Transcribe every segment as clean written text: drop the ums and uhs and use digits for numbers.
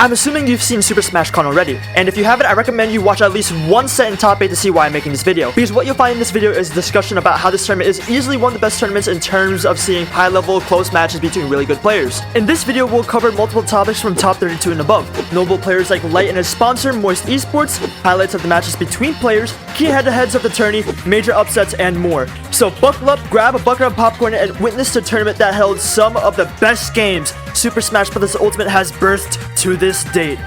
I'm assuming you've seen Super Smash Con already, and if you haven't, I recommend you watch at least one set in top 8 to see why I'm making this video, because what you'll find in this video is a discussion about how this tournament is easily one of the best tournaments in terms of seeing high-level, close matches between really good players. In this video, we'll cover multiple topics from top 32 and above, notable players like Light and his sponsor, Moist Esports, highlights of the matches between players, key head-to-heads of the tourney, major upsets, and more. So buckle up, grab a bucket of popcorn, and witness a tournament that held some of the best games Super Smash Bros. Ultimate has birthed to this date.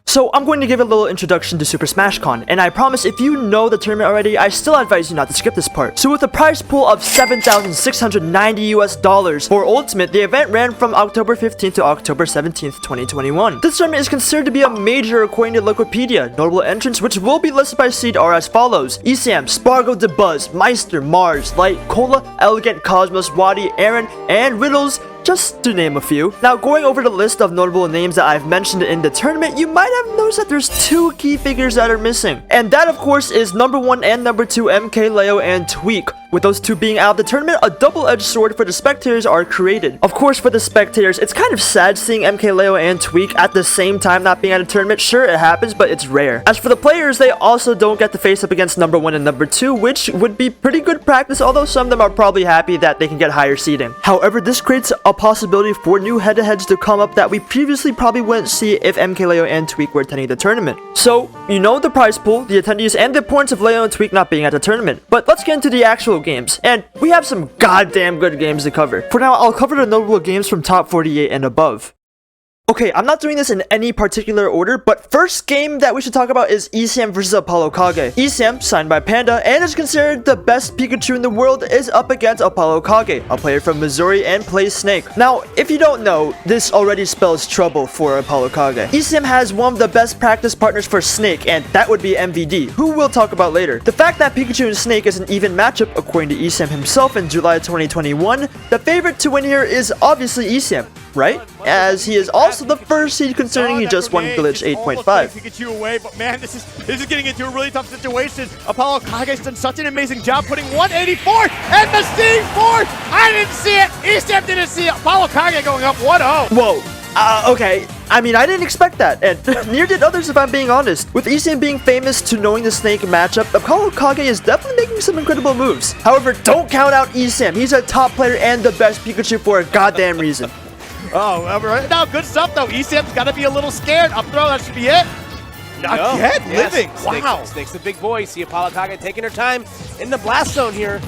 So I'm going to give a little introduction to Super Smash Con, and I promise if you know the tournament already, I still advise you not to skip this part. So with a prize pool of $7,690 for Ultimate, the event ran from October 15th to October 17th, 2021. This tournament is considered to be a major according to Wikipedia. Notable entrants which will be listed by seed are as follows: Esam, Spargo, DeBuzz, Meister, Mars, Light, Cola, Elegant, Cosmos, Wadi, Aaron, and Riddles, just to name a few. Now, going over the list of notable names that I've mentioned in the tournament, you might have noticed that there's two key figures that are missing. And that, of course, is number 1 and number 2, MK, Leo, and Tweak. With those two being out of the tournament, a double-edged sword for the spectators are created. Of course, for the spectators, it's kind of sad seeing MK, Leo, and Tweak at the same time not being at a tournament. Sure, it happens, but it's rare. As for the players, they also don't get to face up against number 1 and number 2, which would be pretty good practice, although some of them are probably happy that they can get higher seeding. However, this creates a possibility for new head-to-heads to come up that we previously probably wouldn't see if MK, Leo, and Tweak were attending the tournament. So, you know the prize pool, the attendees, and the importance of Leo and Tweak not being at the tournament. But let's get into the actual games, and we have some goddamn good games to cover. For now, I'll cover the notable games from top 48 and above. Okay, I'm not doing this in any particular order, but first game that we should talk about is Esam vs Apollo Kage. Esam, signed by Panda, and is considered the best Pikachu in the world, is up against Apollo Kage, a player from Missouri and plays Snake. Now, if you don't know, this already spells trouble for Apollo Kage. Esam has one of the best practice partners for Snake, and that would be MVD, who we'll talk about later. The fact that Pikachu and Snake is an even matchup, according to Esam himself in July 2021, the favorite to win here is obviously Esam, right? As he is also the first seed considering he just won Glitch 8.5. Pikachu away, but man, this is getting into a really tough situation. Apollo Kage's done such an amazing job putting 184 and the C4. I didn't see it. Esam didn't see it. Apollo Kage going up 1-0. Whoa. Okay. I mean, I didn't expect that, and neither did others if I'm being honest. With Esam being famous to knowing the Snake matchup, Apollo Kage is definitely making some incredible moves. However, don't count out Esam. He's a top player and the best Pikachu for a goddamn reason. Oh, right now, good stuff though. Esam's got to be a little scared. Up throw, that should be it. Not yet, living. Wow. Snake's the big boy. See Apollo Kage taking her time in the blast zone here.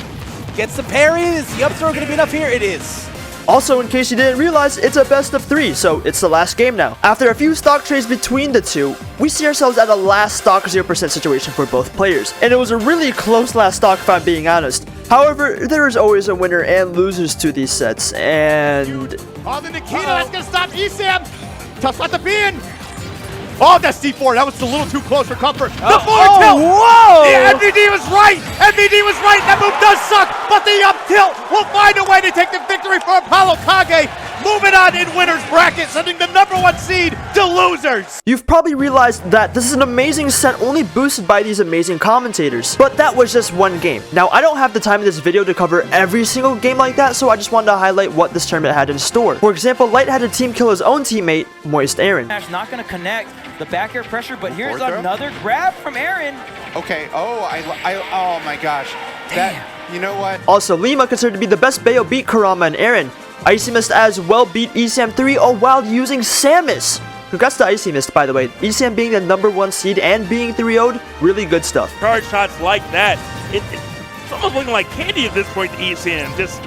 Gets the parry. Is the up throw going to be enough here? It is. Also, in case you didn't realize, it's a best of 3, so it's the last game now. After a few stock trades between the two, we see ourselves at a last stock 0% situation for both players. And it was a really close last stock if I'm being honest. However, there is always a winner and losers to these sets, and... Oh, the Nikita, that's going to stop Esam. Tough spot to be in. Oh, that's C4. That was a little too close for comfort. The forward tilt. Whoa! Yeah, MVD was right. MVD was right. That move does suck, but the up tilt will find a way to take the victory for Apollo Kage. Moving on in winner's bracket, sending the number 1 seed to losers. You've probably realized that this is an amazing set only boosted by these amazing commentators. But that was just one game. Now, I don't have the time in this video to cover every single game like that, so I just wanted to highlight what this tournament had in store. For example, Light had a team kill his own teammate, Moist Aaron. Not going to connect the back air pressure, but here's another grab from Aaron. Okay, oh my gosh. That, you know what? Also, Lima considered to be the best Bayo beat Kurama and Aaron. Icy Mist as well beat Esam 3-0 while using Samus. Congrats to Icy Mist, by the way. Esam being the number 1 seed and being 3-0'd, really good stuff. Charge shots like that, it's almost looking like candy at this point to Esam. Just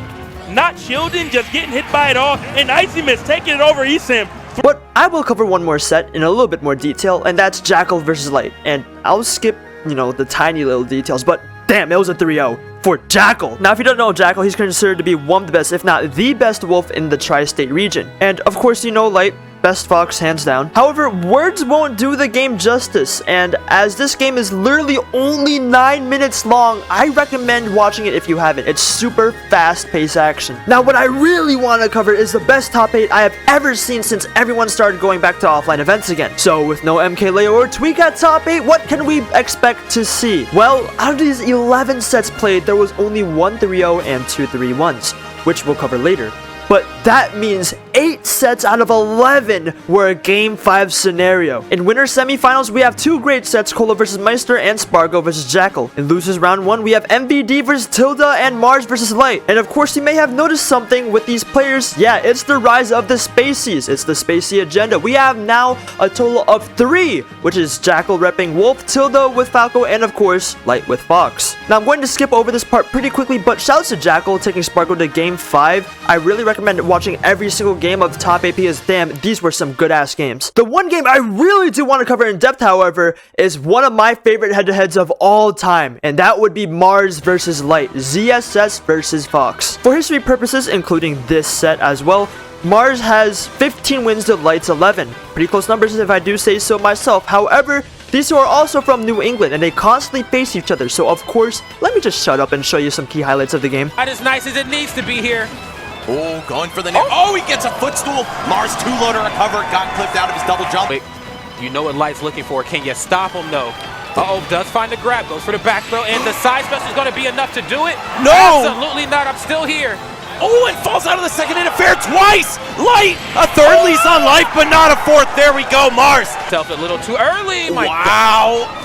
not shielding, just getting hit by it all, and Icy Mist taking it over Esam. But I will cover one more set in a little bit more detail, and that's Jackal versus Light. And I'll skip, the tiny little details, but damn, it was a 3-0 for Jackal. Now, if you don't know Jackal, he's considered to be one of the best, if not the best wolf in the tri-state region. And of course, Light, best Fox hands down. However, words won't do the game justice, and as this game is literally only 9 minutes long, I recommend watching it if you haven't. It's super fast-paced action. Now, what I really want to cover is the best top 8 I have ever seen since everyone started going back to offline events again. So, with no MKLeo or Tweak at top 8, what can we expect to see? Well, out of these 11 sets played, there was only 1 3-0 and 2 3-1s, which we'll cover later. But that means 8 sets out of 11 were a Game 5 scenario. In winner semifinals, we have 2 great sets, Cola vs Meister and Spargo vs Jackal. In losers round 1, we have MVD vs Tilda and Mars vs Light. And of course, you may have noticed something with these players. Yeah, it's the rise of the Spacies. It's the Spacey agenda. We have now a total of 3, which is Jackal repping Wolf, Tilda with Falco, and of course, Light with Fox. Now, I'm going to skip over this part pretty quickly, but shouts to Jackal taking Spargo to Game 5. I really recommend watching every single game of top AP, as damn, these were some good ass games. The one game I really do want to cover in depth, however, is one of my favorite head-to-heads of all time, and that would be Mars versus Light, ZSS versus Fox. For history purposes, including this set as well, Mars has 15 wins to Light's 11. Pretty close numbers if I do say so myself. However, these two are also from New England, and they constantly face each other, so of course, let me just shut up and show you some key highlights of the game. Not as nice as it needs to be here. Oh, going for the net. Oh, he gets a footstool. Mars 2-loader recovered, got clipped out of his double jump. Wait, you know what Light's looking for. Can you stop him? No. Uh-oh, does find the grab, goes for the back throw, and the side special is going to be enough to do it? No! Absolutely not. I'm still here. Oh, and falls out of the second interfere twice. Light, a third lease on life, but not a fourth. There we go, Mars. Self a little too early. My wow.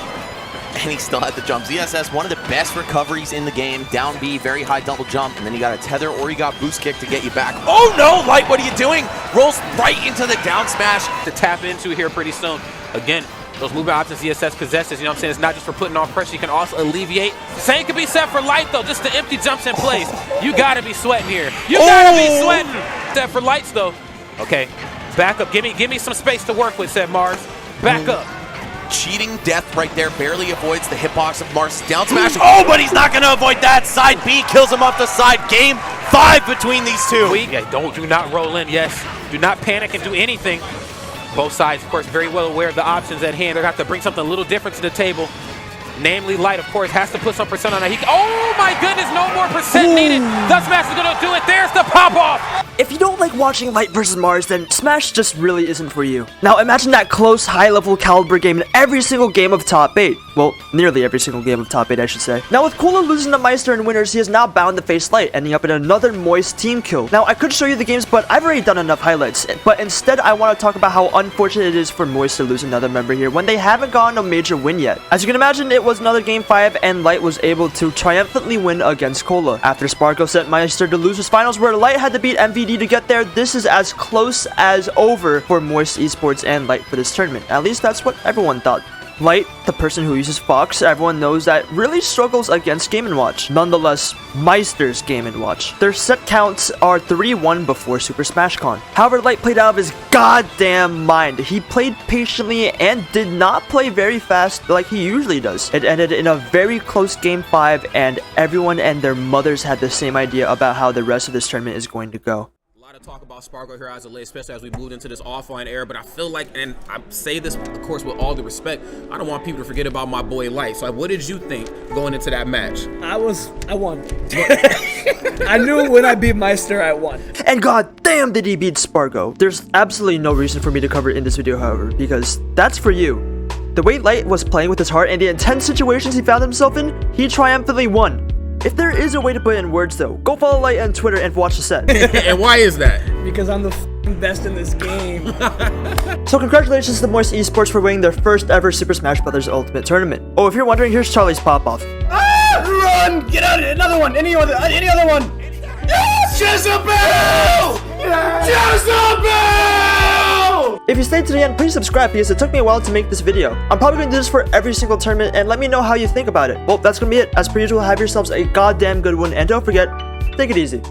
And he still had the jump. ZSS, one of the best recoveries in the game. Down B, very high double jump, and then you got a tether or you got boost kick to get you back. Oh no, Light, what are you doing? Rolls right into the down smash. To tap into here pretty soon. Again, those movement options ZSS possesses, you know what I'm saying? It's not just for putting on pressure, you can also alleviate. Same could be said for Light though, just the empty jumps in place. You gotta be sweating here. You gotta be sweating. Set for Lights though. Okay, back up, give me some space to work with, said Mars. Back up. Cheating death right there, barely avoids the hitbox of Mars down smash. Oh, but he's not gonna avoid that. Side B kills him off the side. Game 5 between these two. Yeah, do not roll in, yes. Do not panic and do anything. Both sides, of course, very well aware of the options at hand. They're going to have to bring something a little different to the table. Namely, Light, of course, has to put some percent on that. Oh my goodness, no more percent needed. The Smash is going to do it. There's the pop-off. If you don't like watching Light versus Mars, then Smash just really isn't for you. Now imagine that close, high-level caliber game in every single game of top 8. Well, nearly every single game of top 8, I should say. Now with Kula losing to Meister in winners, he is now bound to face Light, ending up in another moist team kill. Now I could show you the games, but I've already done enough highlights. But instead, I want to talk about how unfortunate it is for Moist to lose another member here when they haven't gotten a major win yet. As you can imagine, it was another Game 5, and Light was able to triumphantly win against Cola. After Sparko sent Meister to losers finals, where Light had to beat MVD to get there, this is as close as over for Moist Esports and Light for this tournament. At least that's what everyone thought. Light, the person who uses Fox, everyone knows that really struggles against Game & Watch. Nonetheless, Meister's Game & Watch. Their set counts are 3-1 before Super Smash Con. However, Light played out of his goddamn mind. He played patiently and did not play very fast like he usually does. It ended in a very close Game 5, and everyone and their mothers had the same idea about how the rest of this tournament is going to go. To talk about Spargo here as of late, especially as we moved into this offline era, but I feel like, and I say this of course with all the respect, I don't want people to forget about my boy Light. So what did you think going into that match? I won. I knew when I beat Meister, I won. And god damn did he beat Spargo. There's absolutely no reason for me to cover it in this video, however, because that's for you. The way Light was playing with his heart and the intense situations he found himself in, he triumphantly won. If there is a way to put it in words though, go follow Light on Twitter and watch the set. And why is that? Because I'm the best in this game. So congratulations to Moist Esports for winning their first ever Super Smash Bros. Ultimate Tournament. Oh, if you're wondering, here's Charlie's pop-off. Ah! Run! Get out of it! Another one! Any other one! Yes! Jezebel! Jezebel! If you stayed to the end, please subscribe because it took me a while to make this video. I'm probably going to do this for every single tournament, and let me know how you think about it. Well, that's going to be it. As per usual, have yourselves a goddamn good one, and don't forget, take it easy.